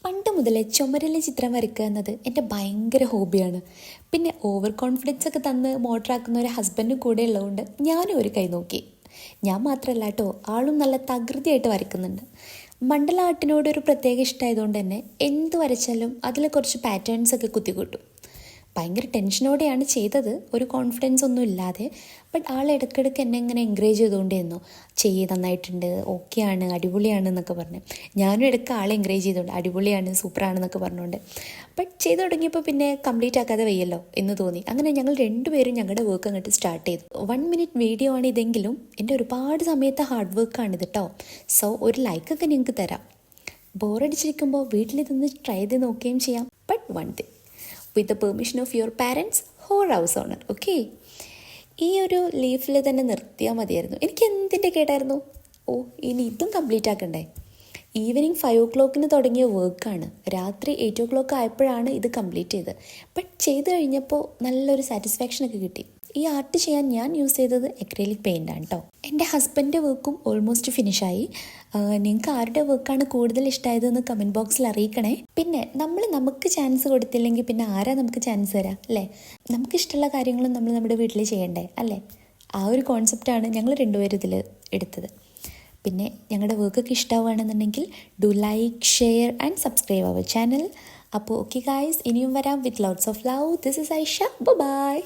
പണ്ട് മുതലേ ചുമരിലെ ചിത്രം വരയ്ക്കുക എന്നത് എൻ്റെ ഭയങ്കര ഹോബിയാണ്. പിന്നെ ഓവർ കോൺഫിഡൻസ് ഒക്കെ തന്ന് മോട്ടറാക്കുന്ന ഒരു ഹസ്ബൻഡ് കൂടെ ഉള്ളതുകൊണ്ട് ഞാനും ഒരു കൈ നോക്കി. ഞാൻ മാത്രമല്ല കേട്ടോ, ആളും നല്ല തകൃതിയായിട്ട് വരയ്ക്കുന്നുണ്ട്. മണ്ഡല ആർട്ടിനോട് ഒരു പ്രത്യേക ഇഷ്ടമായതുകൊണ്ട് തന്നെ എന്ത് വരച്ചാലും അതിൽ കുറച്ച് പാറ്റേൺസ് ഒക്കെ കുത്തിക്കൂട്ടും. ഭയങ്കര ടെൻഷനോടെയാണ് ചെയ്തത്, ഒരു കോൺഫിഡൻസ് ഒന്നും ഇല്ലാതെ. ബട്ട് ആൾ ഇടയ്ക്കിടയ്ക്ക് എന്നെ ഇങ്ങനെ എൻകറേജ് ചെയ്തുകൊണ്ടിരുന്നു. ചെയ്യ്, നന്നായിട്ടുണ്ട്, ഓക്കെയാണ്, അടിപൊളിയാണ് എന്നൊക്കെ പറഞ്ഞ്. ഞാനും ഇടയ്ക്ക് ആളെ എൻകറേജ് ചെയ്തുകൊണ്ട് അടിപൊളിയാണ്, സൂപ്പറാണെന്നൊക്കെ പറഞ്ഞുകൊണ്ട്. ബട്ട് ചെയ്തു തുടങ്ങിയപ്പോൾ പിന്നെ കംപ്ലീറ്റ് ആക്കാതെ വയ്യല്ലോ എന്ന് തോന്നി. അങ്ങനെ ഞങ്ങൾ രണ്ടുപേരും ഞങ്ങളുടെ വർക്ക് അങ്ങോട്ട് സ്റ്റാർട്ട് ചെയ്തു. 1 മിനിറ്റ് വീഡിയോ ആണ് ഇതെങ്കിലും എൻ്റെ ഒരുപാട് സമയത്തെ ഹാർഡ് വർക്കാണിത് കേട്ടോ. സോ ഒരു ലൈക്കൊക്കെ നിങ്ങൾക്ക് തരാം. ബോറടിച്ചിരിക്കുമ്പോൾ വീട്ടിലിരുന്ന് ട്രൈ ചെയ്ത് നോക്കുകയും ചെയ്യാം. But one thing, with the permission of your parents or house owner, okay? ഈ ഒരു ലീഫിൽ തന്നെ നിർത്തിയാൽ മതിയായിരുന്നു. എനിക്ക് എന്തിൻ്റെ കേട്ടായിരുന്നു. ഇനി ഇതും കംപ്ലീറ്റ് ആക്കണ്ടേ. ഈവനിങ് 5 o'clock തുടങ്ങിയ വർക്കാണ്. രാത്രി 8 o'clock ആയപ്പോഴാണ് ഇത് കംപ്ലീറ്റ് ചെയ്തത്. ബട്ട് ചെയ്ത് കഴിഞ്ഞപ്പോൾ നല്ലൊരു സാറ്റിസ്ഫാക്ഷനൊക്കെ കിട്ടി. ഈ ആർട്ട് ചെയ്യാൻ ഞാൻ യൂസ് ചെയ്തത് അക്രിലിക് പെയിൻ്റാണ് കേട്ടോ. എൻ്റെ ഹസ്ബൻഡിൻ്റെ വർക്കും ഓൾമോസ്റ്റ് ഫിനിഷായി. നിങ്ങൾക്ക് ആരുടെ വർക്കാണ് കൂടുതൽ ഇഷ്ടമായതെന്ന് കമൻറ്റ് ബോക്സിൽ അറിയിക്കണേ. പിന്നെ നമുക്ക് ചാൻസ് കൊടുത്തില്ലെങ്കിൽ പിന്നെ ആരാ നമുക്ക് ചാൻസ് തരാം അല്ലേ? നമുക്കിഷ്ടമുള്ള കാര്യങ്ങളും നമ്മൾ നമ്മുടെ വീട്ടിൽ ചെയ്യണ്ടേ അല്ലേ? ആ ഒരു കോൺസെപ്റ്റാണ് ഞങ്ങൾ രണ്ടുപേരും ഇതിൽ എടുത്തത്. പിന്നെ ഞങ്ങളുടെ വർക്കൊക്കെ ഇഷ്ടമാവുകയാണെന്നുണ്ടെങ്കിൽ do like, share and subscribe our channel. അപ്പോൾ ഓക്കെ ഗായ്സ്, ഇനിയും വരാം with lots of love. This is Aisha. By.